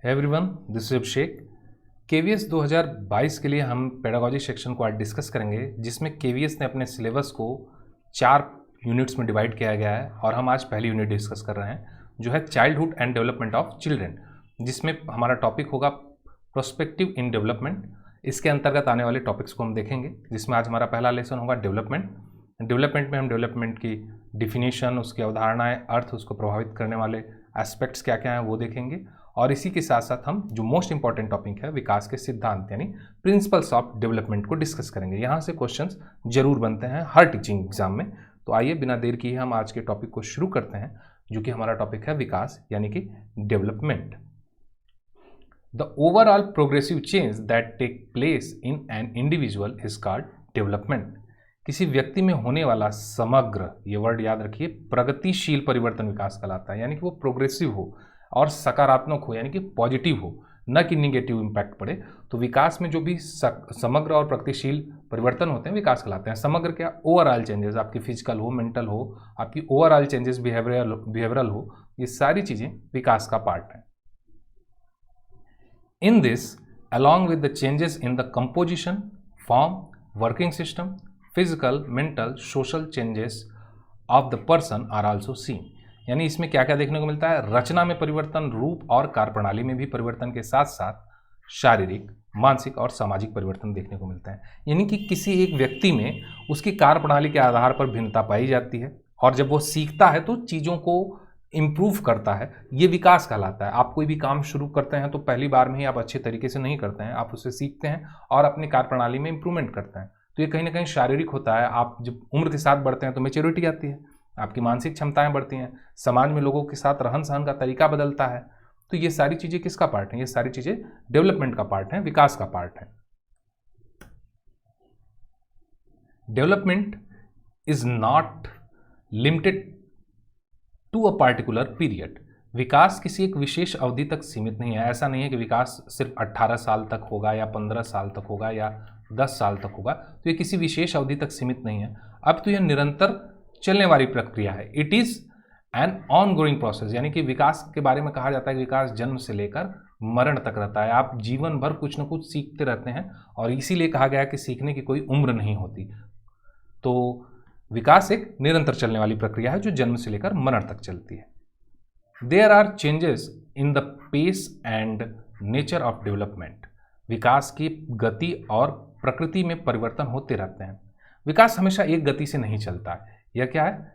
Everyone, this is Abhishek. KVS 2022 के लिए हम पेडागोजी सेक्शन को आज डिस्कस करेंगे, जिसमें केवीएस ने अपने सिलेबस को 4 यूनिट्स में डिवाइड किया गया है और हम आज पहली यूनिट डिस्कस कर रहे हैं जो है childhood and development of children, जिसमें हमारा टॉपिक होगा प्रोस्पेक्टिव इन डेवलपमेंट। इसके अंतर्गत आने वाले टॉपिक्स को हम देखेंगे, जिसमें आज हमारा पहला लेसन होगा डेवलपमेंट। डेवलपमेंट में हम डेवलपमेंट की डिफिनीशन, उसकी अवधारणाएं, अर्थ, उसको प्रभावित करने वाले एस्पेक्ट्स क्या क्या हैं वो देखेंगे। और इसी के साथ साथ हम जो मोस्ट इंपॉर्टेंट टॉपिक है विकास के सिद्धांत यानी प्रिंसिपल्स ऑफ डेवलपमेंट को डिस्कस करेंगे। यहाँ से क्वेश्चंस जरूर बनते हैं हर टीचिंग एग्जाम में। तो आइए बिना देर किए हम आज के टॉपिक को शुरू करते हैं, जो कि हमारा टॉपिक है विकास यानी कि development. The overall progressive change that take place in an individual is called development. किसी व्यक्ति में होने वाला समग्र, ये वर्ड याद रखिए, प्रगतिशील परिवर्तन विकास कहलाता है। यानी कि वो प्रोग्रेसिव हो और सकारात्मक हो, यानी कि पॉजिटिव हो, न कि निगेटिव इम्पैक्ट पड़े। तो विकास में जो भी समग्र और प्रगतिशील परिवर्तन होते हैं विकास कहलाते हैं। समग्र क्या? ओवरऑल चेंजेस, आपकी फिजिकल हो, मेंटल हो, आपकी ओवरऑल चेंजेस बिहेवियरल हो, ये सारी चीजें विकास का पार्ट है। In this, along with the changes in the composition, form, working system, physical, mental, social changes of the person are also seen। यानी इसमें क्या क्या देखने को मिलता है? रचना में परिवर्तन, रूप और कार्यप्रणाली में भी परिवर्तन के साथ साथ शारीरिक, मानसिक और सामाजिक परिवर्तन देखने को मिलता है। यानी कि किसी एक व्यक्ति में उसकी कार्यप्रणाली के आधार पर भिन्नता पाई जाती है, और जब वो सीखता है तो चीज़ों को इम्प्रूव करता है, ये विकास कहलाता है। आप कोई भी काम शुरू करते हैं तो पहली बार में ही आप अच्छे तरीके से नहीं करते हैं, आप उसे सीखते हैं और अपनी कार्यप्रणाली में इंप्रूवमेंट करते हैं। तो ये कहीं ना कहीं शारीरिक होता है। आप जब उम्र के साथ बढ़ते हैं तो मैच्योरिटी आती है, आपकी मानसिक क्षमताएं बढ़ती हैं, समाज में लोगों के साथ रहन सहन का तरीका बदलता है। तो ये सारी चीज़ें किसका पार्ट है? ये सारी चीज़ें डेवलपमेंट का पार्ट है, विकास का पार्ट है। Development is not limited to a particular period. विकास किसी एक विशेष अवधि तक सीमित नहीं है। ऐसा नहीं है कि विकास सिर्फ 18 साल तक होगा या 15 साल तक होगा या 10 साल तक होगा। तो ये किसी विशेष अवधि तक सीमित नहीं है। अब तो यह निरंतर चलने वाली प्रक्रिया है। It is an on going process. यानी कि विकास के बारे में कहा जाता है कि विकास जन्म से लेकर मरण तक रहता है। आप जीवन भर कुछ न कुछ सीखते रहते हैं, और इसीलिए कहा गया है कि सीखने की कोई उम्र नहीं होती। तो विकास एक निरंतर चलने वाली प्रक्रिया है जो जन्म से लेकर मरण तक चलती है। There are changes in the pace and nature of development. विकास की गति और प्रकृति में परिवर्तन होते रहते हैं। विकास हमेशा एक गति से नहीं चलता है। यह क्या है?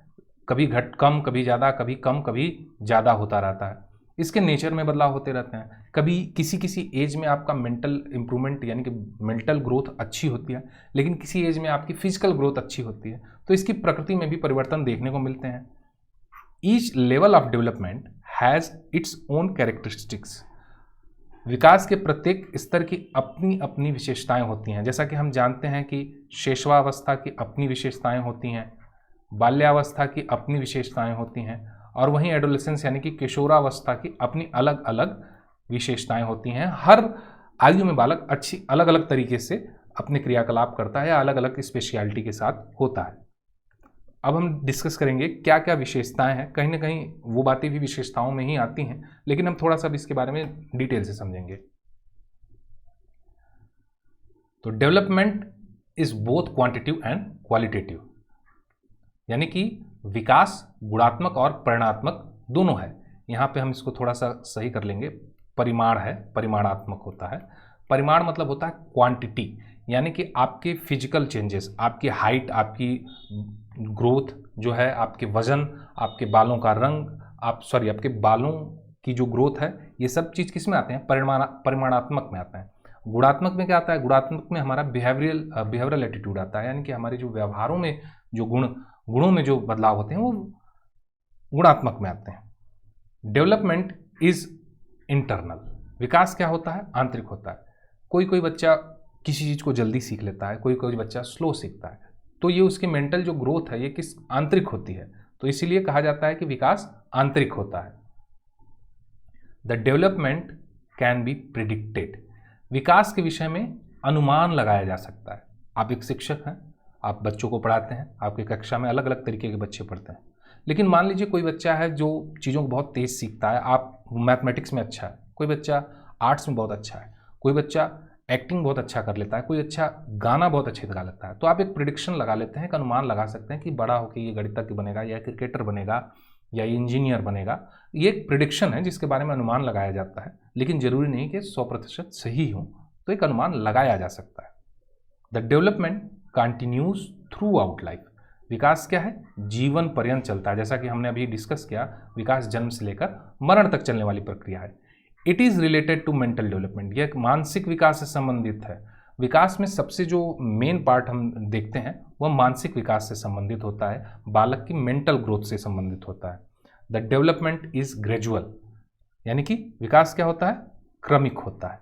कभी कम, कभी ज़्यादा, कभी कम, कभी ज़्यादा होता रहता है। इसके नेचर में बदलाव होते रहते हैं। कभी किसी एज में आपका मेंटल इंप्रूवमेंट यानी कि मेंटल ग्रोथ अच्छी होती है, लेकिन किसी एज में आपकी फिजिकल ग्रोथ अच्छी होती है। तो इसकी प्रकृति में भी परिवर्तन देखने को मिलते हैं। Each level of development has its own characteristics. विकास के प्रत्येक स्तर की अपनी अपनी विशेषताएं होती हैं। जैसा कि हम जानते हैं कि शैशवावस्था की अपनी विशेषताएं होती हैं, बाल्यावस्था की अपनी विशेषताएं होती हैं, और वहीं एडोलेसेंस यानी कि किशोरावस्था की अपनी अलग अलग विशेषताएं होती हैं। हर आयु में बालक अच्छी अलग अलग तरीके से अपने क्रियाकलाप करता है, अलग अलग स्पेशलिटी के साथ होता है। अब हम डिस्कस करेंगे क्या क्या विशेषताएं हैं। कहीं ना कहीं वो बातें भी विशेषताओं में ही आती हैं, लेकिन हम थोड़ा सा भी इसके बारे में डिटेल से समझेंगे। तो development is both quantitative and qualitative. यानी कि विकास गुणात्मक और परिमाणात्मक दोनों है। यहाँ पे हम इसको थोड़ा सा सही कर लेंगे। परिमाण है, परिमाणात्मक होता है। परिमाण मतलब होता है क्वांटिटी, यानी कि आपके फिजिकल चेंजेस, आपकी हाइट, आपकी ग्रोथ जो है, आपके वजन, आपके बालों का रंग, आपके बालों की जो ग्रोथ है, ये सब चीज़ किस में आते हैं? परिमाणात्मक में आते हैं। गुणात्मक में क्या आता है? गुणात्मक में हमारा बिहेवियरल एटीट्यूड आता है। यानी कि हमारे जो व्यवहारों में जो गुणों में जो बदलाव होते हैं वो गुणात्मक में आते हैं। Development is internal. विकास क्या होता है? आंतरिक होता है। कोई बच्चा किसी चीज़ को जल्दी सीख लेता है, कोई बच्चा स्लो सीखता है। तो ये उसकी मेंटल जो ग्रोथ है ये किस आंतरिक होती है। तो इसीलिए कहा जाता है कि विकास आंतरिक होता है। The development can be predicted. विकास के विषय में अनुमान लगाया जा सकता है। आप एक शिक्षक हैं, आप बच्चों को पढ़ाते हैं, आपकी कक्षा में अलग अलग तरीके के बच्चे पढ़ते हैं। लेकिन मान लीजिए कोई बच्चा है जो चीज़ों को बहुत तेज़ सीखता है, आप मैथमेटिक्स में अच्छा है, कोई बच्चा आर्ट्स में बहुत अच्छा है, कोई बच्चा एक्टिंग बहुत अच्छा कर लेता है, कोई अच्छा गाना बहुत अच्छे से गा लेता है। तो आप एक प्रिडिक्शन लगा लेते हैं, एक अनुमान लगा सकते हैं कि बड़ा होकर ये गणितज्ञ बनेगा या क्रिकेटर बनेगा या इंजीनियर बनेगा। ये एक प्रिडिक्शन है जिसके बारे में अनुमान लगाया जाता है, लेकिन जरूरी नहीं कि 100% सही हो, तो एक अनुमान लगाया जा सकता है। The development continues throughout life. विकास क्या है? जीवन पर्यंत चलता है। जैसा कि हमने अभी डिस्कस किया, विकास जन्म से लेकर मरण तक चलने वाली प्रक्रिया है। It is related to mental development. यह मानसिक विकास से संबंधित है। विकास में सबसे जो मेन पार्ट हम देखते हैं वह मानसिक विकास से संबंधित होता है, बालक की मेंटल ग्रोथ से संबंधित होता है। द डेवलपमेंट इज ग्रेजुअल, यानी कि विकास क्या होता है? क्रमिक होता है।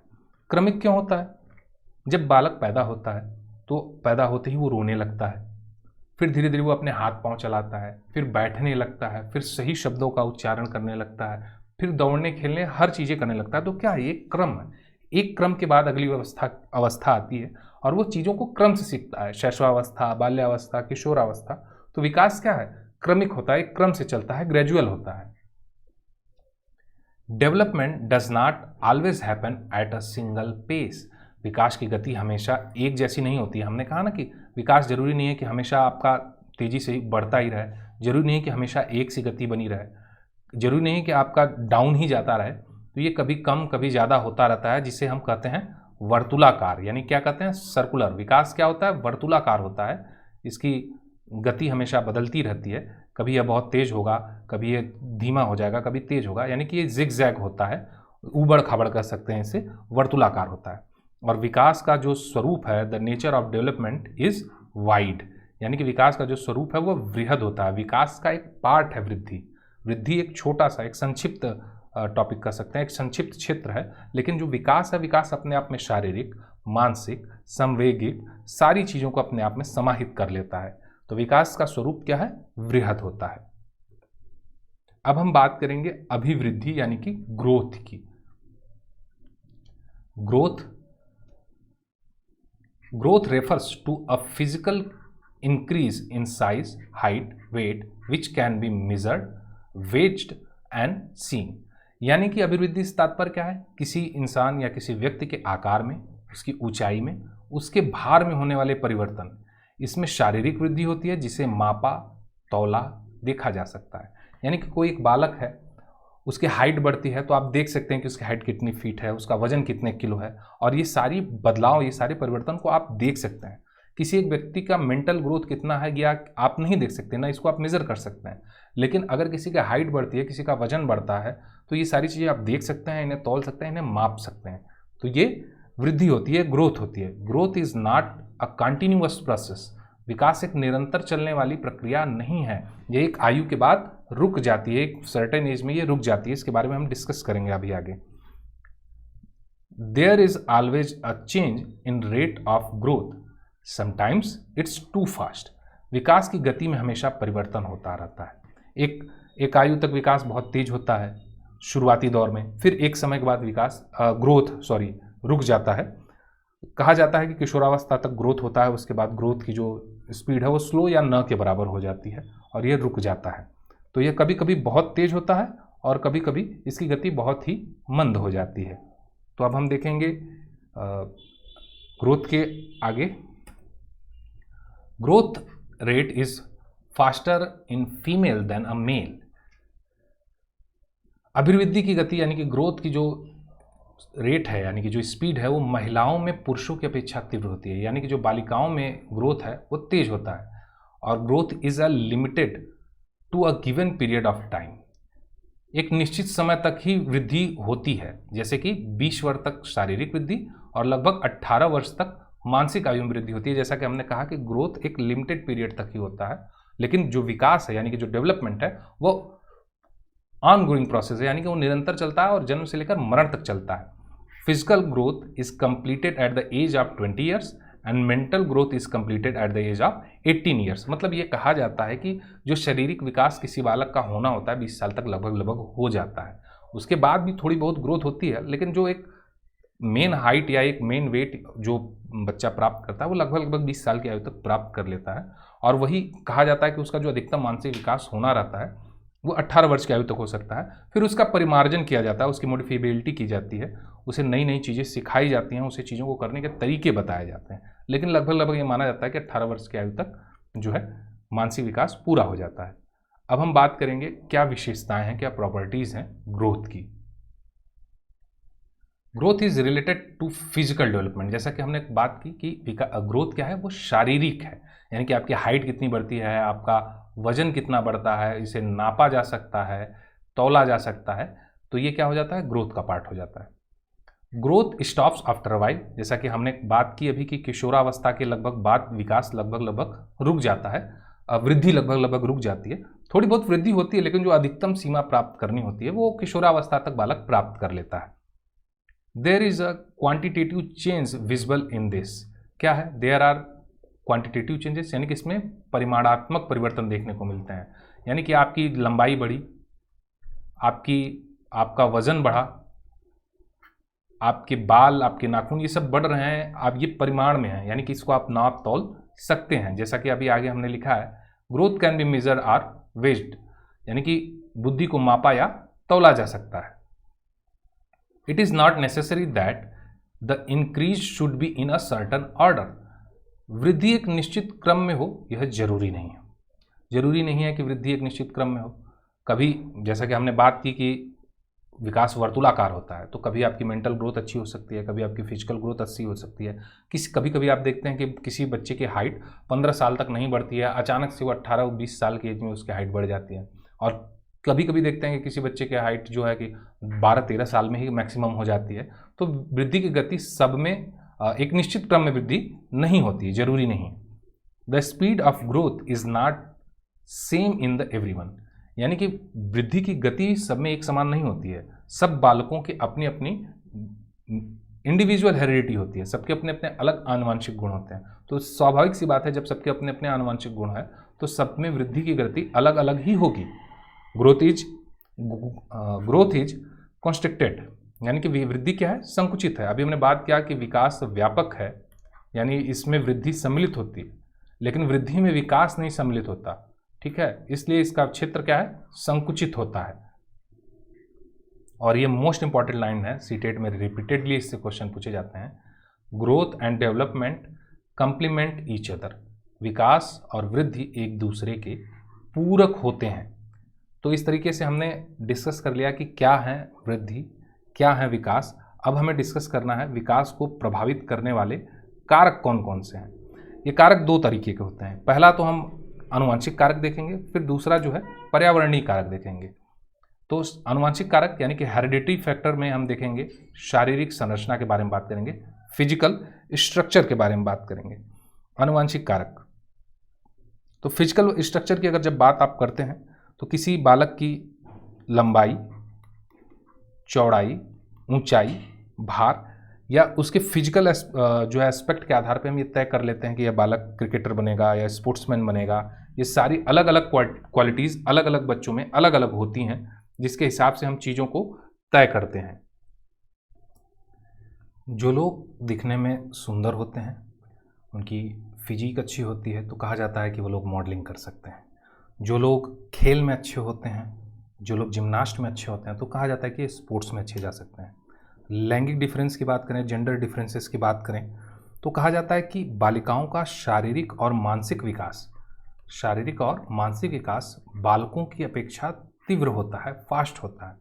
क्रमिक क्यों होता है? जब बालक पैदा होता है तो पैदा होते ही वो रोने लगता है, फिर धीरे धीरे वो अपने हाथ पांव चलाता है, फिर बैठने लगता है, फिर सही शब्दों का उच्चारण करने लगता है, फिर दौड़ने खेलने हर चीज़ें करने लगता है। तो क्या है? एक क्रम है। एक क्रम के बाद अगली अवस्था आती है और वो चीज़ों को क्रम से सीखता है। शैशवावस्था, बाल्यावस्था, किशोरावस्था। तो विकास क्या है? क्रमिक होता है, एक क्रम से चलता है, ग्रेजुअल होता है। Development does not always happen at a single pace. विकास की गति हमेशा एक जैसी नहीं होती है। हमने कहा ना कि विकास जरूरी नहीं है कि हमेशा आपका तेजी से बढ़ता ही रहे, जरूरी नहीं है कि हमेशा एक सी गति बनी रहे, जरूरी नहीं है कि आपका डाउन ही जाता रहे। तो ये कभी कम कभी ज़्यादा होता रहता है, जिसे हम कहते हैं वर्तुलाकार, यानी क्या कहते हैं? सर्कुलर। विकास क्या होता है? वर्तुलाकार होता है। इसकी गति हमेशा बदलती रहती है, कभी यह बहुत तेज होगा, कभी ये धीमा हो जाएगा, कभी तेज होगा, यानी कि ये जिग जैग होता है, ऊबड़ खाबड़ कर सकते हैं इसे, वर्तुलाकार होता है। और विकास का जो स्वरूप है, the nature of development is wide, यानी कि विकास का जो स्वरूप है वो वृहद होता है। विकास का एक पार्ट है वृद्धि। वृद्धि एक छोटा सा, एक संक्षिप्त टॉपिक कह सकते हैं, एक संक्षिप्त क्षेत्र है, लेकिन जो विकास है, विकास अपने आप में शारीरिक, मानसिक, संवेगिक सारी चीज़ों को अपने आप में समाहित कर लेता है। तो विकास का स्वरूप क्या है? वृहद होता है। अब हम बात करेंगे अभिवृद्धि यानी कि ग्रोथ की। Growth refers to a physical increase in size, height, weight which can be measured, weighed and seen। यानी कि अभिवृद्धि से तात्पर्य क्या है? किसी इंसान या किसी व्यक्ति के आकार में, उसकी ऊंचाई में, उसके भार में होने वाले परिवर्तन। इसमें शारीरिक वृद्धि होती है जिसे मापा, तौला, देखा जा सकता है। यानी कि कोई एक बालक है, उसकी हाइट बढ़ती है तो आप देख सकते हैं कि उसकी हाइट कितनी फीट है, उसका वजन कितने किलो है, और ये सारी बदलाव, ये सारे परिवर्तन को आप देख सकते हैं। किसी एक व्यक्ति का मेंटल ग्रोथ कितना है या आप नहीं देख सकते ना, इसको आप मेजर कर सकते हैं। लेकिन अगर किसी का हाइट बढ़ती है, किसी का वजन बढ़ता है, तो ये सारी चीज़ें आप देख सकते हैं, इन्हें तौल सकते हैं, इन्हें माप सकते हैं। तो ये वृद्धि होती है, ग्रोथ होती है। Growth is not a continuous process. विकास एक निरंतर चलने वाली प्रक्रिया नहीं है, ये एक आयु के बाद रुक जाती है, एक सर्टेन एज में ये रुक जाती है। इसके बारे में हम डिस्कस करेंगे अभी आगे। There is always a change in rate of growth, sometimes it's too fast. विकास की गति में हमेशा परिवर्तन होता रहता है। एक आयु तक विकास बहुत तेज होता है शुरुआती दौर में, फिर एक समय के बाद विकास रुक जाता है। कहा जाता है कि किशोरावस्था तक ग्रोथ होता है, उसके बाद ग्रोथ की जो स्पीड है वो स्लो या न के बराबर हो जाती है और ये रुक जाता है। तो ये कभी कभी बहुत तेज होता है और कभी कभी इसकी गति बहुत ही मंद हो जाती है। तो अब हम देखेंगे ग्रोथ के आगे। Growth rate is faster in female than a male. अभिवृद्धि की गति यानी कि ग्रोथ की जो रेट है, यानी कि जो स्पीड है, वो महिलाओं में पुरुषों की अपेक्षा तीव्र होती है। यानी कि जो बालिकाओं में ग्रोथ है वो तेज होता है। और growth is a limited to a given period of time. एक निश्चित समय तक ही वृद्धि होती है, जैसे कि 20 वर्ष तक शारीरिक वृद्धि और लगभग 18 वर्ष तक मानसिक आयु में वृद्धि होती है। जैसा कि हमने कहा कि ग्रोथ एक लिमिटेड पीरियड तक ही होता है, लेकिन जो विकास है यानी कि जो डेवलपमेंट है वो ऑन गोइंग प्रोसेस है, यानी कि वो निरंतर चलता है और जन्म से लेकर मरण तक चलता है। Physical growth is completed at the age of 20 years and mental growth is completed at the age of 18 years. मतलब ये कहा जाता है कि जो शारीरिक विकास किसी बालक का होना होता है 20 साल तक लगभग हो जाता है। उसके बाद भी थोड़ी बहुत ग्रोथ होती है, लेकिन जो एक मेन हाइट या एक मेन वेट जो बच्चा प्राप्त करता है वो लगभग 20 साल की आयु तक प्राप्त कर लेता है। और वही कहा जाता है कि उसका जो अधिकतम मानसिक विकास होना रहता है वो 18 वर्ष की आयु तक हो सकता है। फिर उसका परिमार्जन किया जाता है, उसकी मॉडिफिएबिलिटी की जाती है, उसे नई नई चीज़ें सिखाई जाती हैं, उसे चीज़ों को करने के तरीके बताए जाते हैं। लेकिन लगभग ये माना जाता है कि 18 वर्ष की आयु तक जो है मानसिक विकास पूरा हो जाता है। अब हम बात करेंगे क्या विशेषताएं हैं, क्या प्रॉपर्टीज़ हैं ग्रोथ की। Growth is related to physical development. जैसा कि हमने बात की कि ग्रोथ क्या है, वो शारीरिक है, यानी कि आपकी हाइट कितनी बढ़ती है, आपका वजन कितना बढ़ता है, इसे नापा जा सकता है, तौला जा सकता है, तो ये क्या हो जाता है, ग्रोथ का पार्ट हो जाता है। ग्रोथ स्टॉप्स आफ्टर वाइल, जैसा कि हमने बात की अभी कि किशोरावस्था के लगभग बाद विकास लगभग रुक जाता है, वृद्धि लगभग रुक जाती है। थोड़ी बहुत वृद्धि होती है, लेकिन जो अधिकतम सीमा प्राप्त करनी होती है वो किशोरावस्था तक बालक प्राप्त कर लेता है। There is a quantitative change visible in this. क्या है, देयर आर क्वांटिटेटिव चेंजेस, यानी कि इसमें परिमाणात्मक परिवर्तन देखने को मिलते हैं, यानी कि आपकी लंबाई बढ़ी, आपका वजन बढ़ा, आपके बाल, आपके नाखून, ये सब बढ़ रहे हैं, आप ये परिमाण में हैं, यानी कि इसको आप नाप तौल सकते हैं। जैसा कि अभी आगे हमने लिखा है, growth can be measure or weighed, यानी कि बुद्धि को मापा या तौला जा सकता है। It is not necessary that the increase should be in a certain order. वृद्धि एक निश्चित क्रम में हो, यह जरूरी नहीं है। जरूरी नहीं है कि वृद्धि एक निश्चित क्रम में हो। कभी, जैसा कि हमने बात की कि विकास वर्तुलाकार होता है, तो कभी आपकी मेंटल ग्रोथ अच्छी हो सकती है, कभी आपकी फिजिकल ग्रोथ अच्छी हो सकती है। कभी आप देखते हैं कि किसी बच्चे की हाइट 15 साल तक नहीं बढ़ती है, अचानक से वो 18-20 साल की एज में उसकी हाइट बढ़ जाती है। और कभी देखते हैं कि किसी बच्चे की हाइट जो है कि 12-13 साल में ही मैक्सिमम हो जाती है। तो वृद्धि की गति सब में एक निश्चित क्रम में वृद्धि नहीं होती है, जरूरी नहीं। The speed of growth is not same in the everyone, यानी कि वृद्धि की गति सब में एक समान नहीं होती है। सब बालकों की अपनी अपनी इंडिविजुअल हेरिडिटी होती है, सबके अपने अपने अलग आनुवंशिक गुण होते हैं। तो स्वाभाविक सी बात है, जब सबके अपने अपने आनुवंशिक गुण है तो सब में वृद्धि की गति अलग अलग ही होगी। ग्रोथ इज कॉन्स्ट्रिक्टेड, यानी कि वृद्धि क्या है, संकुचित है। अभी हमने बात किया कि विकास व्यापक है, यानी इसमें वृद्धि सम्मिलित होती है, लेकिन वृद्धि में विकास नहीं सम्मिलित होता, ठीक है, इसलिए इसका क्षेत्र क्या है, संकुचित होता है। और ये मोस्ट इंपॉर्टेंट लाइन है, सीटेट में रिपीटेडली इससे क्वेश्चन पूछे जाते हैं। Growth and development complement each other, विकास और वृद्धि एक दूसरे के पूरक होते हैं। तो इस तरीके से हमने डिस्कस कर लिया कि क्या है वृद्धि, क्या है विकास। अब हमें डिस्कस करना है विकास को प्रभावित करने वाले कारक कौन कौन से हैं। ये कारक दो तरीके के होते हैं, पहला तो हम आनुवंशिक कारक देखेंगे, फिर दूसरा जो है पर्यावरणीय कारक देखेंगे। तो आनुवंशिक कारक यानी कि हेरिडिटरी फैक्टर में हम देखेंगे शारीरिक संरचना के बारे में बात करेंगे, फिजिकल स्ट्रक्चर के बारे में बात करेंगे। आनुवंशिक कारक, तो फिजिकल स्ट्रक्चर की अगर जब बात आप करते हैं तो किसी बालक की लंबाई, चौड़ाई, ऊंचाई, भार या उसके फिजिकल जो है एस्पेक्ट के आधार पे हम ये तय कर लेते हैं कि यह बालक क्रिकेटर बनेगा या स्पोर्ट्समैन बनेगा। ये सारी अलग अलग क्वालिटीज़ अलग अलग बच्चों में अलग अलग होती हैं, जिसके हिसाब से हम चीज़ों को तय करते हैं। जो लोग दिखने में सुंदर होते हैं, उनकी फिजिक अच्छी होती है, तो कहा जाता है कि वो लोग मॉडलिंग कर सकते हैं। जो लोग खेल में अच्छे होते हैं, जो लोग जिम्नास्ट में अच्छे होते हैं, तो कहा जाता है कि स्पोर्ट्स में अच्छे जा सकते हैं। लैंगिक डिफरेंस की बात करें, जेंडर डिफरेंसेस की बात करें, तो कहा जाता है कि बालिकाओं का शारीरिक और मानसिक विकास बालकों की अपेक्षा तीव्र होता है, फास्ट होता है,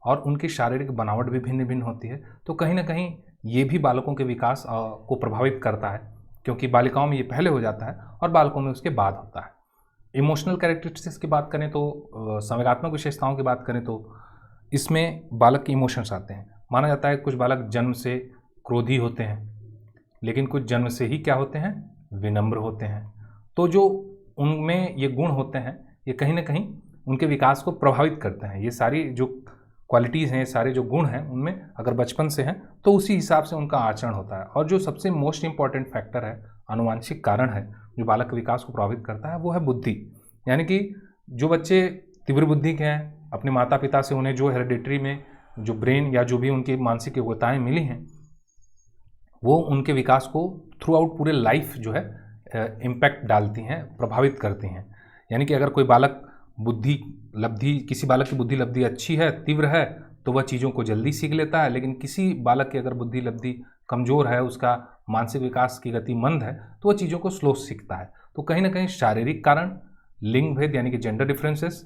और उनकी शारीरिक बनावट भी भिन्न भिन्न होती है। तो कहीं ना कहीं ये भी बालकों के विकास को प्रभावित करता है, क्योंकि बालिकाओं में ये पहले हो जाता है और बालकों में उसके बाद होता है। इमोशनल कैरेक्टरिस्टिक्स की बात करें तो संवेगात्मक विशेषताओं की बात करें तो इसमें बालक के इमोशंस आते हैं। माना जाता है कुछ बालक जन्म से क्रोधी होते हैं, लेकिन कुछ जन्म से ही क्या होते हैं, विनम्र होते हैं। तो जो उनमें ये गुण होते हैं, ये कहीं ना कहीं उनके विकास को प्रभावित करते हैं। ये सारी जो क्वालिटीज़ हैं, ये सारे जो गुण हैं, उनमें अगर बचपन से हैं तो उसी हिसाब से उनका आचरण होता है। और जो सबसे मोस्ट इंपॉर्टेंट फैक्टर है, आनुवांशिक कारण है जो बालक के विकास को प्रभावित करता है, वो है बुद्धि। यानी कि जो बच्चे तीव्र बुद्धि के हैं, अपने माता पिता से उन्हें जो हेरिडिटरी में जो ब्रेन या जो भी उनकी मानसिक योग्यताएं मिली हैं, वो उनके विकास को थ्रू आउट पूरे लाइफ जो है इम्पैक्ट डालती हैं, प्रभावित करती हैं। यानी कि अगर कोई बालक बुद्धि लब्धि, किसी बालक की बुद्धि लब्धि अच्छी है, तीव्र है, तो वह चीज़ों को जल्दी सीख लेता है, लेकिन किसी बालक की अगर बुद्धि लब्धि कमज़ोर है, उसका मानसिक विकास की गति मंद है, तो वह चीज़ों को स्लो सीखता है। तो कहीं ना कहीं शारीरिक कारण, लिंग भेद यानी कि जेंडर डिफरेंसेस,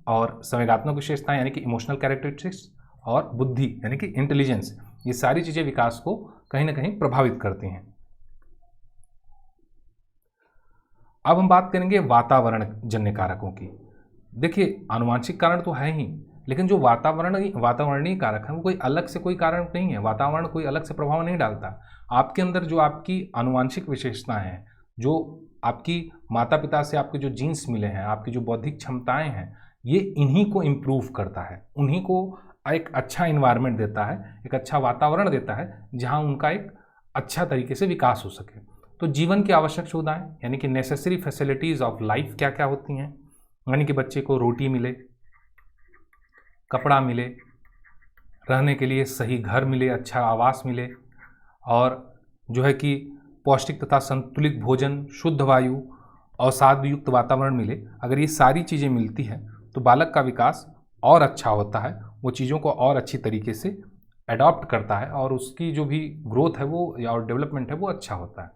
और संवेगात्मक विशेषताएं यानी कि इमोशनल कैरेक्टरिस्टिक्स, और बुद्धि यानी कि इंटेलिजेंस, ये सारी चीज़ें विकास को कहीं ना कहीं प्रभावित करती हैं। अब हम बात करेंगे वातावरण जन्य कारकों की। देखिए, आनुवांशिक कारण तो है ही, लेकिन जो वातावरणीय कारक है वो कोई अलग से कोई कारण नहीं है। वातावरण कोई अलग से प्रभाव नहीं डालता। आपके अंदर जो आपकी आनुवांशिक विशेषताएं हैं, जो आपकी माता पिता से आपके जो जीन्स मिले हैं, आपकी जो बौद्धिक क्षमताएं हैं, ये इन्हीं को इम्प्रूव करता है, उन्हीं को एक अच्छा इन्वायरमेंट देता है, एक अच्छा वातावरण देता है जहाँ उनका एक अच्छा तरीके से विकास हो सके। तो जीवन की आवश्यक सुविधाएं यानी कि नेसेसरी फैसिलिटीज़ ऑफ लाइफ क्या क्या होती हैं, यानी कि बच्चे को रोटी मिले, कपड़ा मिले, रहने के लिए सही घर मिले, अच्छा आवास मिले, और जो है कि पौष्टिक तथा संतुलित भोजन, शुद्ध वायु, अवसाद युक्त वातावरण मिले। अगर ये सारी चीज़ें मिलती हैं तो बालक का विकास और अच्छा होता है, वो चीज़ों को और अच्छी तरीके से अडॉप्ट करता है, और उसकी जो भी ग्रोथ है वो और डेवलपमेंट है वो अच्छा होता है।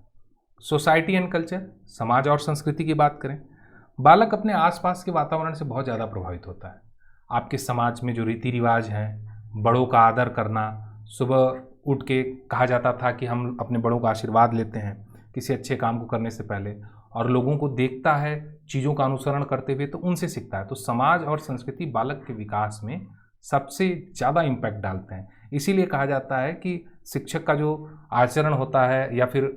सोसाइटी एंड कल्चर, समाज और संस्कृति की बात करें, बालक अपने आसपास के वातावरण से बहुत ज़्यादा प्रभावित होता है। आपके समाज में जो रीति रिवाज हैं, बड़ों का आदर करना, सुबह उठ के कहा जाता था कि हम अपने बड़ों का आशीर्वाद लेते हैं किसी अच्छे काम को करने से पहले, और लोगों को देखता है चीज़ों का अनुसरण करते हुए, तो उनसे सीखता है। तो समाज और संस्कृति बालक के विकास में सबसे ज़्यादा इम्पैक्ट डालते हैं। इसीलिए कहा जाता है कि शिक्षक का जो आचरण होता है या फिर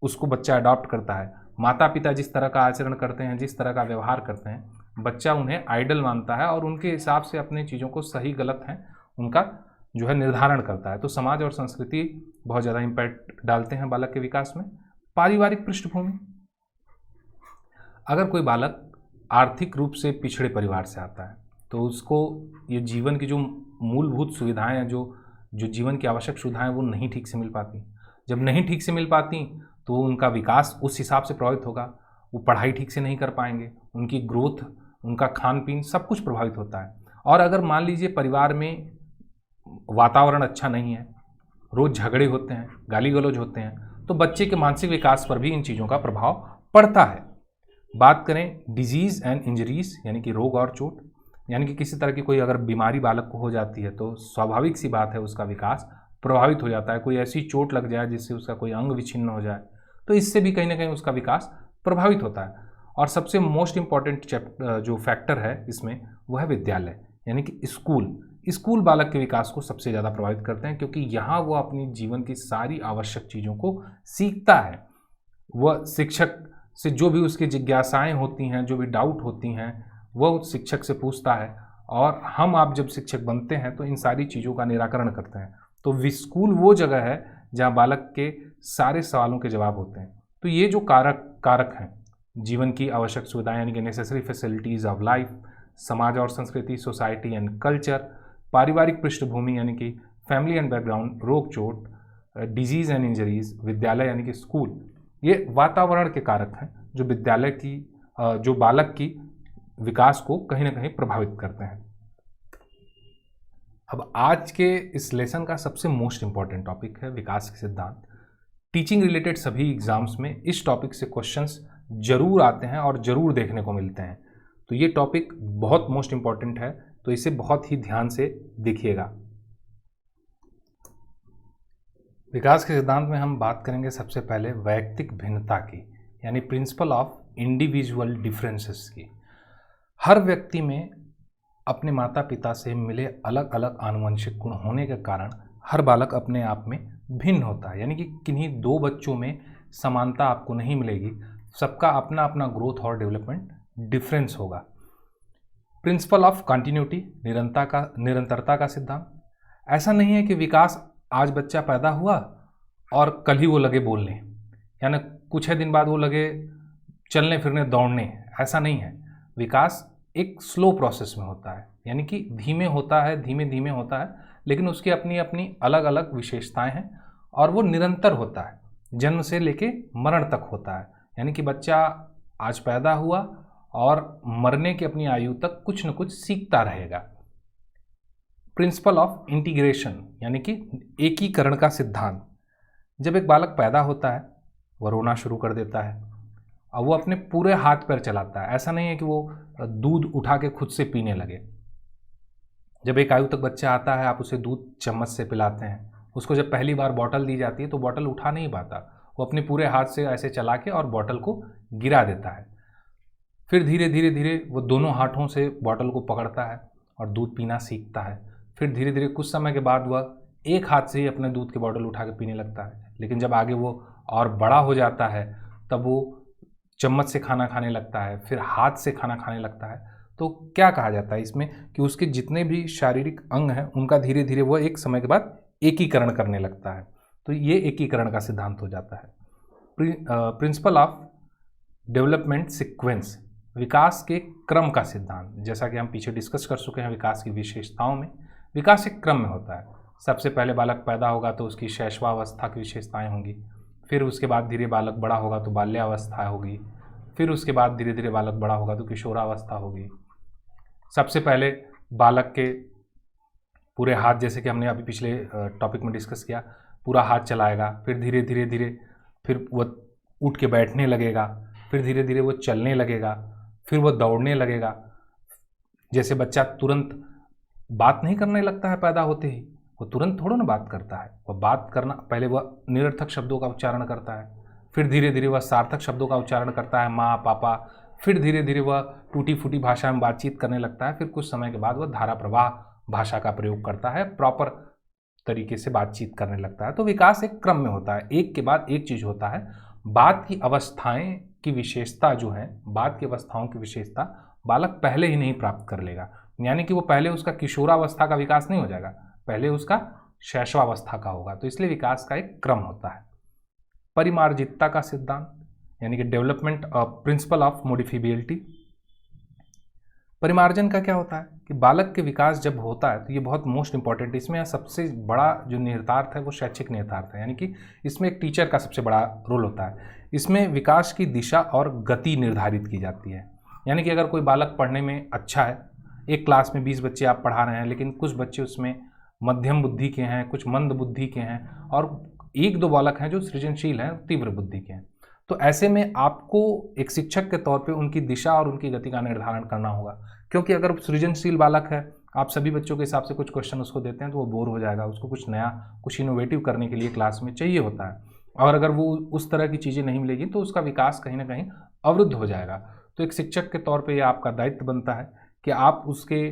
उसको बच्चा अडॉप्ट करता है, माता पिता जिस तरह का आचरण करते हैं, जिस तरह का व्यवहार करते हैं, बच्चा उन्हें आइडल मानता है और उनके हिसाब से अपने चीज़ों को सही गलत है उनका जो है निर्धारण करता है। तो समाज और संस्कृति बहुत ज़्यादा इम्पैक्ट डालते हैं बालक के विकास में। पारिवारिक पृष्ठभूमि, अगर कोई बालक आर्थिक रूप से पिछड़े परिवार से आता है तो उसको ये जीवन की जो मूलभूत सुविधाएं हैं, जो जीवन की आवश्यक सुविधाएं, वो नहीं ठीक से मिल पाती। जब नहीं ठीक से मिल पाती तो उनका विकास उस हिसाब से प्रभावित होगा, वो पढ़ाई ठीक से नहीं कर पाएंगे, उनकी ग्रोथ, उनका खान पीन सब कुछ प्रभावित होता है। और अगर मान लीजिए परिवार में वातावरण अच्छा नहीं है, रोज़ झगड़े होते हैं, गाली गलौज होते हैं, तो बच्चे के मानसिक विकास पर भी इन चीज़ों का प्रभाव पड़ता है। बात करें डिजीज़ एंड इंजरीज यानी कि रोग और चोट, यानी कि किसी तरह की कोई अगर बीमारी बालक को हो जाती है तो स्वाभाविक सी बात है उसका विकास प्रभावित हो जाता है। कोई ऐसी चोट लग जाए जिससे उसका कोई अंग विच्छिन्न हो जाए तो इससे भी कहीं ना कहीं उसका विकास प्रभावित होता है। और सबसे मोस्ट इम्पॉर्टेंट जो फैक्टर है इसमें वो है विद्यालय यानी कि स्कूल बालक के विकास को सबसे ज़्यादा प्रभावित करते हैं, क्योंकि यहाँ वो अपनी जीवन की सारी आवश्यक चीज़ों को सीखता है। वह शिक्षक से जो भी उसकी जिज्ञासाएं होती हैं, जो भी डाउट होती हैं, वह शिक्षक से पूछता है, और हम आप जब शिक्षक बनते हैं तो इन सारी चीज़ों का निराकरण करते हैं। तो स्कूल वो जगह है जहाँ बालक के सारे सवालों के जवाब होते हैं। तो ये जो कारक हैं, जीवन की आवश्यक सुविधाएं यानी कि नेसेसरी फैसिलिटीज़ ऑफ लाइफ, समाज और संस्कृति, सोसाइटी एंड कल्चर, पारिवारिक पृष्ठभूमि यानी कि फैमिली एंड बैकग्राउंड, रोग चोट, डिजीज़ एंड इंजरीज, विद्यालय यानी कि स्कूल, ये वातावरण के कारक हैं जो विद्यालय की जो बालक की विकास को कहीं ना कहीं प्रभावित करते हैं। अब आज के इस लेसन का सबसे मोस्ट इम्पॉर्टेंट टॉपिक है विकास के सिद्धांत। टीचिंग रिलेटेड सभी एग्जाम्स में इस टॉपिक से क्वेश्चंस जरूर आते हैं और ज़रूर देखने को मिलते हैं। तो ये टॉपिक बहुत मोस्ट इम्पॉर्टेंट है, तो इसे बहुत ही ध्यान से देखिएगा। विकास के सिद्धांत में हम बात करेंगे सबसे पहले वैयक्तिक भिन्नता की, यानी प्रिंसिपल ऑफ इंडिविजुअल डिफरेंसेस की। हर व्यक्ति में अपने माता पिता से मिले अलग अलग आनुवंशिक गुण होने के कारण हर बालक अपने आप में भिन्न होता है, यानी कि किन्हीं दो बच्चों में समानता आपको नहीं मिलेगी, सबका अपना अपना ग्रोथ और डेवलपमेंट डिफरेंस होगा। प्रिंसिपल ऑफ कंटिन्यूटी, निरंतरता का सिद्धांत। ऐसा नहीं है कि विकास आज बच्चा पैदा हुआ और कल ही वो लगे बोलने, यानी कुछ दिन बाद वो लगे चलने फिरने दौड़ने, ऐसा नहीं है। विकास एक स्लो प्रोसेस में होता है, यानी कि धीमे होता है, धीमे धीमे होता है, लेकिन उसकी अपनी अपनी अलग अलग विशेषताएं हैं और वो निरंतर होता है, जन्म से लेके मरण तक होता है। यानी कि बच्चा आज पैदा हुआ और मरने की अपनी आयु तक कुछ न कुछ सीखता रहेगा। प्रिंसिपल ऑफ इंटीग्रेशन यानी कि एकीकरण का सिद्धांत। जब एक बालक पैदा होता है वह रोना शुरू कर देता है और वो अपने पूरे हाथ पैर चलाता है। ऐसा नहीं है कि वो दूध उठा के खुद से पीने लगे। जब एक आयु तक बच्चा आता है आप उसे दूध चम्मच से पिलाते हैं। उसको जब पहली बार बॉटल दी जाती है तो बॉटल उठा नहीं पाता, वो अपने पूरे हाथ से ऐसे चला के और बॉटल को गिरा देता है। फिर धीरे धीरे धीरे वो दोनों हाथों से बॉटल को पकड़ता है और दूध पीना सीखता है। फिर धीरे धीरे कुछ समय के बाद वह एक हाथ से ही अपने दूध की बॉटल उठा के पीने लगता है। लेकिन जब आगे वो और बड़ा हो जाता है तब वो चम्मच से खाना खाने लगता है, फिर हाथ से खाना खाने लगता है। तो क्या कहा जाता है इसमें कि उसके जितने भी शारीरिक अंग हैं उनका धीरे धीरे वह एक समय के बाद एकीकरण करने लगता है। तो ये एकीकरण का सिद्धांत हो जाता है। प्रिंसिपल ऑफ डेवलपमेंट सीक्वेंस, विकास के क्रम का सिद्धांत। जैसा कि हम पीछे डिस्कस कर चुके हैं विकास की विशेषताओं में, विकास एक क्रम में होता है। सबसे पहले बालक पैदा होगा तो उसकी शैशवावस्था की विशेषताएं होंगी, फिर उसके बाद धीरे बालक बड़ा होगा तो बाल्यावस्था होगी, फिर उसके बाद धीरे धीरे बालक बड़ा होगा तो किशोरावस्था होगी। सबसे पहले बालक के पूरे हाथ, जैसे कि हमने अभी पिछले टॉपिक में डिस्कस किया, पूरा हाथ चलाएगा, फिर धीरे धीरे धीरे फिर वह उठ के बैठने लगेगा, फिर धीरे धीरे वो चलने लगेगा, फिर वह दौड़ने लगेगा। जैसे बच्चा तुरंत बात नहीं करने लगता है पैदा होते ही, वो तुरंत थोड़ा ना बात करता है। वह बात करना, पहले वह निरर्थक शब्दों का उच्चारण करता है, फिर धीरे धीरे वह सार्थक शब्दों का उच्चारण करता है, माँ पापा। फिर धीरे धीरे वह टूटी फूटी भाषा में बातचीत करने लगता है। फिर कुछ समय के बाद वह धारा प्रवाह भाषा का प्रयोग करता है, प्रॉपर तरीके से बातचीत करने लगता है। तो विकास एक क्रम में होता है, एक के बाद एक चीज़ होता है। बात की अवस्थाएं की विशेषता जो है, बात की अवस्थाओं की विशेषता बालक पहले ही नहीं प्राप्त कर लेगा। यानी कि वो पहले उसका किशोरावस्था का विकास नहीं हो जाएगा, पहले उसका शैशवावस्था का होगा। तो इसलिए विकास का एक क्रम होता है। परिमार्जितता का सिद्धांत यानी कि डेवलपमेंट प्रिंसिपल ऑफ मॉडिफिबिलिटी। परिमार्जन का क्या होता है कि बालक के विकास जब होता है तो ये बहुत मोस्ट इंपॉर्टेंट, इसमें सबसे बड़ा जो निहितार्थ है वो शैक्षिक निहितार्थ है। यानी कि इसमें एक टीचर का सबसे बड़ा रोल होता है। इसमें विकास की दिशा और गति निर्धारित की जाती है। यानी कि अगर कोई बालक पढ़ने में अच्छा है, एक क्लास में 20 बच्चे आप पढ़ा रहे हैं, लेकिन कुछ बच्चे उसमें मध्यम बुद्धि के हैं, कुछ मंद बुद्धि के हैं, और एक दो बालक हैं जो सृजनशील हैं, तीव्र बुद्धि के हैं। तो ऐसे में आपको एक शिक्षक के तौर पे उनकी दिशा और उनकी गति का निर्धारण करना होगा। क्योंकि अगर सृजनशील बालक है, आप सभी बच्चों के हिसाब से कुछ क्वेश्चन उसको देते हैं तो वो बोर हो जाएगा, उसको कुछ नया, कुछ इनोवेटिव करने के लिए क्लास में चाहिए होता है। और अगर वो उस तरह की चीज़ें नहीं मिलेगी तो उसका विकास कहीं ना कहीं अवरुद्ध हो जाएगा। तो एक शिक्षक के तौर पर यह आपका दायित्व बनता है कि आप उसके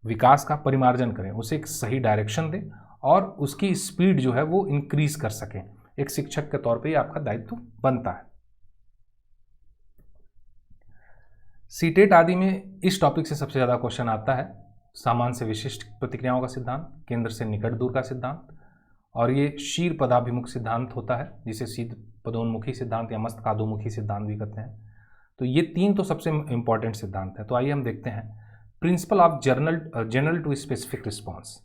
विकास का परिमार्जन करें, उसे एक सही डायरेक्शन दें और उसकी स्पीड जो है वो इंक्रीज कर सकें। एक शिक्षक के तौर पे ये आपका दायित्व बनता है। सीटेट आदि में इस टॉपिक से सबसे ज़्यादा क्वेश्चन आता है। सामान्य से विशिष्ट प्रतिक्रियाओं का सिद्धांत, केंद्र से निकट दूर का सिद्धांत, और ये शीर पदाभिमुख सिद्धांत होता है, जिसे सीध पदोन्मुखी सिद्धांत या मस्तकादोमुखी सिद्धांत भी कहते हैं। तो ये तीन तो सबसे इंपॉर्टेंट सिद्धांत है। तो आइए हम देखते हैं principle of general to specific response.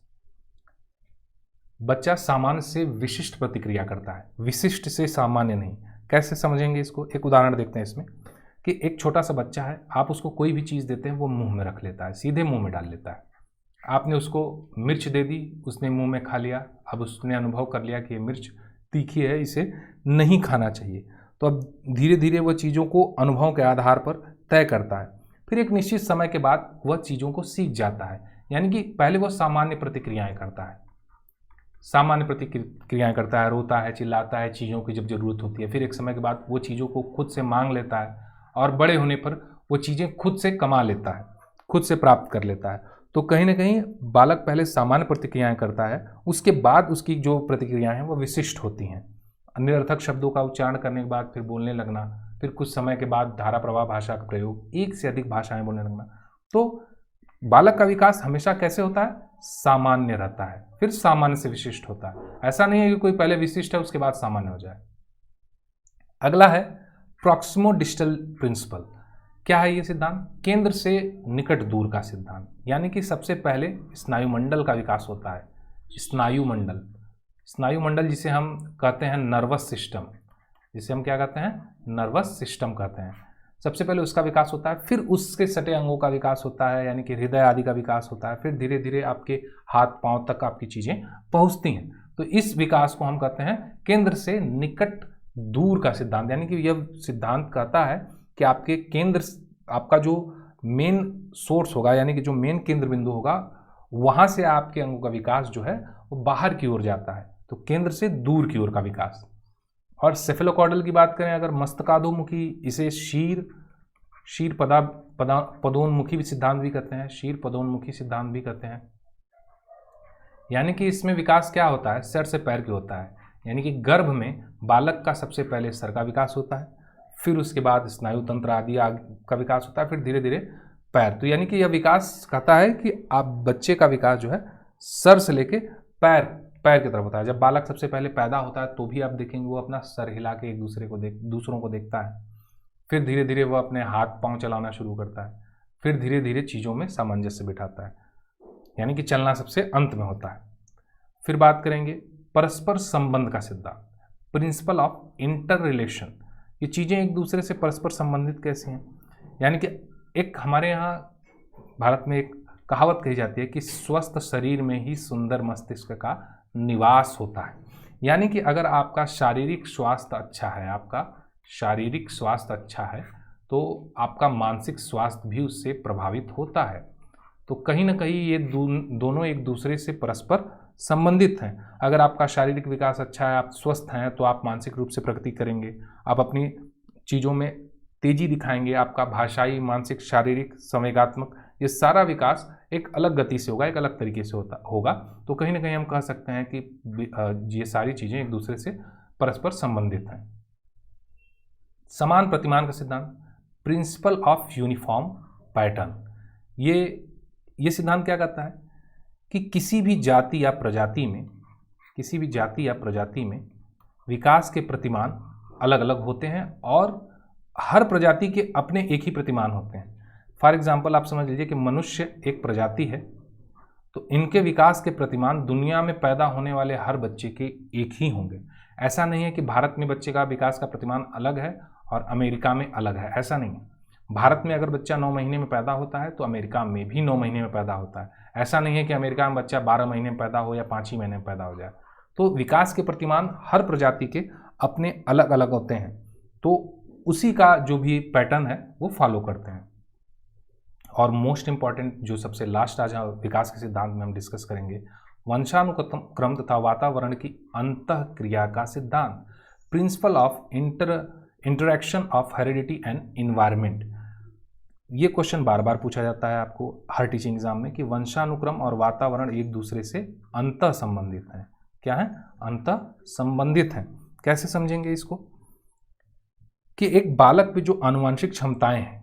बच्चा सामान्य से विशिष्ट प्रतिक्रिया करता है, विशिष्ट से सामान्य नहीं। कैसे समझेंगे इसको? एक उदाहरण देखते हैं इसमें कि एक छोटा सा बच्चा है, आप उसको कोई भी चीज़ देते हैं वो मुंह में रख लेता है, सीधे मुंह में डाल लेता है। आपने उसको मिर्च दे दी, उसने मुंह में खा लिया, अब उसने अनुभव कर लिया कि ये मिर्च तीखी है, इसे नहीं खाना चाहिए। तो अब धीरे धीरे वह चीज़ों को अनुभव के आधार पर तय करता है। फिर एक निश्चित समय के बाद वह चीज़ों को सीख जाता है। यानी कि पहले वह सामान्य प्रतिक्रियाएं करता है, सामान्य प्रतिक्रियाएं करता है, रोता है, चिल्लाता है चीज़ों की जब ज़रूरत होती है। फिर एक समय के बाद वो चीज़ों को खुद से मांग लेता है और बड़े होने पर वो चीज़ें खुद से कमा लेता है, खुद से प्राप्त कर लेता है। तो कहीं ना कहीं बालक पहले सामान्य प्रतिक्रियाएं करता है, उसके बाद उसकी जो प्रतिक्रियाएं हैं वो विशिष्ट होती हैं। निरर्थक शब्दों का उच्चारण करने के बाद फिर बोलने लगना, फिर कुछ समय के बाद धारा प्रवाह भाषा का प्रयोग, एक से अधिक भाषाएं बोलने लगना। तो बालक का विकास हमेशा कैसे होता है? सामान्य रहता है, फिर सामान्य से विशिष्ट होता है। ऐसा नहीं है कि कोई पहले विशिष्ट है उसके बाद सामान्य हो जाए। अगला है प्रॉक्सिमो डिस्टल प्रिंसिपल। क्या है ये सिद्धांत? केंद्र से निकट दूर का सिद्धांत। यानी कि सबसे पहले स्नायुमंडल का विकास होता है। स्नायुमंडल, स्नायुमंडल जिसे हम कहते हैं नर्वस सिस्टम, जिसे हम क्या कहते हैं? नर्वस सिस्टम कहते हैं। सबसे पहले उसका विकास होता है, फिर उसके सटे अंगों का विकास होता है, यानी कि हृदय आदि का विकास होता है, फिर धीरे धीरे आपके हाथ पांव तक आपकी चीज़ें पहुंचती हैं। तो इस विकास को हम कहते हैं केंद्र से निकट दूर का सिद्धांत, यानी कि यह सिद्धांत कहता है कि आपके केंद्र, आपका जो मेन सोर्स होगा, यानी कि जो मेन केंद्र बिंदु होगा, वहाँ से आपके अंगों का विकास जो है वो बाहर की ओर जाता है। तो केंद्र से दूर की ओर का विकास। और सेफेलोकॉर्डल की बात करें अगर, मस्तकाधोमुखी, इसे शीर पदोन्मुखी भी सिद्धांत भी कहते हैं, शीर पदोन्मुखी सिद्धांत भी कहते हैं। यानी कि इसमें विकास क्या होता है, सिर से पैर की होता है। यानी कि गर्भ में बालक का सबसे पहले सिर का विकास होता है, फिर उसके बाद स्नायु तंत्र आदि का विकास होता है, फिर धीरे धीरे पैर। तो यानी कि यह विकास कहता है कि आप बच्चे का विकास जो है सर से लेके पैर की तरफ होता है। जब बालक सबसे पहले पैदा होता है तो भी आप देखेंगे वो अपना सर हिला के दूसरों को देखता है, फिर धीरे धीरे वो अपने हाथ पांव चलाना शुरू करता है, फिर धीरे धीरे चीज़ों में सामंजस्य बिठाता है, यानी कि चलना सबसे अंत में होता है। फिर बात करेंगे परस्पर संबंध का सिद्धांत, प्रिंसिपल ऑफ इंटर रिलेशन। ये चीज़ें एक दूसरे से परस्पर संबंधित कैसे हैं, यानी कि एक हमारे यहाँ भारत में एक कहावत कही जाती है कि स्वस्थ शरीर में ही सुंदर मस्तिष्क का निवास होता है। यानी कि अगर आपका शारीरिक स्वास्थ्य अच्छा है, आपका शारीरिक स्वास्थ्य अच्छा है, तो आपका मानसिक स्वास्थ्य भी उससे प्रभावित होता है। तो कहीं ना कहीं ये दोनों एक दूसरे से परस्पर संबंधित हैं। अगर आपका शारीरिक विकास अच्छा है, आप स्वस्थ हैं, तो आप मानसिक रूप से प्रगति करेंगे, आप अपनी चीज़ों में तेजी दिखाएंगे, आपका भाषाई, मानसिक, शारीरिक, संवेगात्मक, ये सारा विकास एक अलग गति से होगा, एक अलग तरीके से होगा। तो कहीं ना कहीं हम कह सकते हैं कि ये सारी चीज़ें एक दूसरे से परस्पर संबंधित हैं। समान प्रतिमान का सिद्धांत, प्रिंसिपल ऑफ यूनिफॉर्म पैटर्न। ये सिद्धांत क्या कहता है कि किसी भी जाति या प्रजाति में विकास के प्रतिमान अलग अलग होते हैं और हर प्रजाति के अपने एक ही प्रतिमान होते हैं। फॉर एग्जाम्पल आप समझ लीजिए कि मनुष्य एक प्रजाति है, तो इनके विकास के प्रतिमान दुनिया में पैदा होने वाले हर बच्चे के एक ही होंगे। ऐसा नहीं है कि भारत में बच्चे का विकास का प्रतिमान अलग है और अमेरिका में अलग है, ऐसा नहीं है। भारत में अगर बच्चा 9 महीने में पैदा होता है तो अमेरिका में भी 9 महीने में पैदा होता है। ऐसा नहीं है कि अमेरिका में बच्चा 12 महीने में पैदा हो या 5 ही महीने में पैदा हो जाए। तो विकास के प्रतिमान हर प्रजाति के अपने अलग अलग होते हैं, तो उसी का जो भी पैटर्न है वो फॉलो करते हैं। और मोस्ट इंपॉर्टेंट जो सबसे लास्ट आज विकास के सिद्धांत में हम डिस्कस करेंगे, वंशानुक्रम तथा वातावरण की अंतःक्रिया का सिद्धांत, principle of interaction of heredity and environment. ये क्वेश्चन बार बार पूछा जाता है आपको हर टीचिंग एग्जाम में कि वंशानुक्रम और वातावरण एक दूसरे से अंतः संबंधित हैं। क्या है? अंतः संबंधित हैं। कैसे समझेंगे इसको कि एक बालक पे जो आनुवंशिक क्षमताएं हैं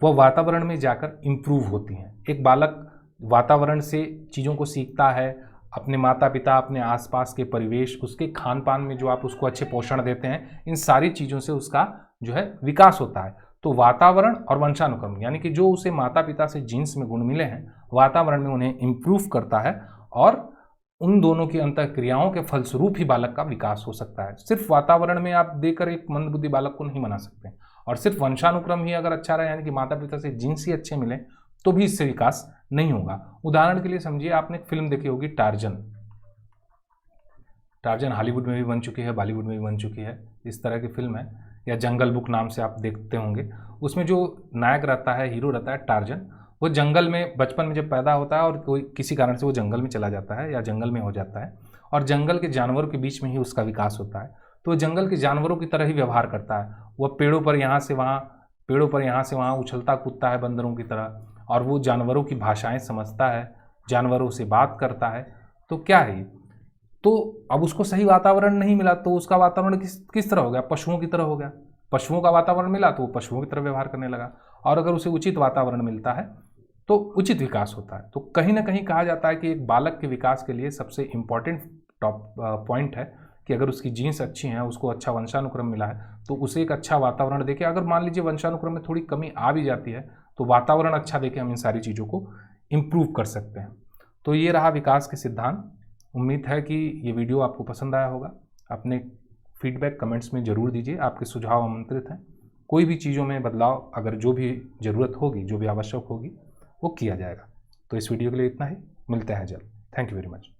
वह वातावरण में जाकर इम्प्रूव होती हैं। एक बालक वातावरण से चीज़ों को सीखता है, अपने माता पिता, अपने आसपास के परिवेश, उसके खान पान में जो आप उसको अच्छे पोषण देते हैं, इन सारी चीज़ों से उसका जो है विकास होता है। तो वातावरण और वंशानुक्रम, यानी कि जो उसे माता पिता से जीन्स में गुण मिले हैं, वातावरण में उन्हें इम्प्रूव करता है और उन दोनों की अंतःक्रियाओं के फलस्वरूप ही बालक का विकास हो सकता है। सिर्फ वातावरण में आप देकर एक मंदबुद्धि बालक को नहीं बना सकते, और सिर्फ वंशानुक्रम ही अगर अच्छा रहे, यानी कि माता पिता से जीन्स ही अच्छे मिले, तो भी इससे विकास नहीं होगा। उदाहरण के लिए समझिए, आपने एक फिल्म देखी होगी टार्जन। टार्जन हॉलीवुड में भी बन चुकी है, बॉलीवुड में भी बन चुकी है, इस तरह की फिल्म है। या जंगल बुक नाम से आप देखते होंगे। उसमें जो नायक रहता है, हीरो रहता है टार्जन, वो जंगल में बचपन में जब पैदा होता है और कोई किसी कारण से वो जंगल में चला जाता है या जंगल में हो जाता है, और जंगल के जानवरों के बीच में ही उसका विकास होता है। तो जंगल के जानवरों की तरह ही व्यवहार करता है। वह पेड़ों पर यहाँ से वहाँ उछलता कूदता है बंदरों की तरह, और वो जानवरों की भाषाएं समझता है, जानवरों से बात करता है। तो क्या है, तो अब उसको सही वातावरण नहीं मिला, तो उसका वातावरण किस तरह हो गया? पशुओं की तरह हो गया। पशुओं का वातावरण मिला तो वो पशुओं की तरह व्यवहार करने लगा। और अगर उसे उचित वातावरण मिलता है तो उचित विकास होता है। तो कहीं ना कहीं कहा जाता है कि एक बालक के विकास के लिए सबसे इम्पॉर्टेंट पॉइंट है कि अगर उसकी जीन्स अच्छी हैं, उसको अच्छा वंशानुक्रम मिला है, तो उसे एक अच्छा वातावरण देके, अगर मान लीजिए वंशानुक्रम में थोड़ी कमी आ भी जाती है, तो वातावरण अच्छा देके हम इन सारी चीज़ों को इम्प्रूव कर सकते हैं। तो ये रहा विकास के सिद्धांत। उम्मीद है कि ये वीडियो आपको पसंद आया होगा। अपने फीडबैक कमेंट्स में ज़रूर दीजिए, आपके सुझाव आमंत्रित हैं। कोई भी चीज़ों में बदलाव अगर जो भी ज़रूरत होगी, जो भी आवश्यक होगी, वो किया जाएगा। तो इस वीडियो के लिए इतना ही, मिलते हैं जल्द। Thank you very much.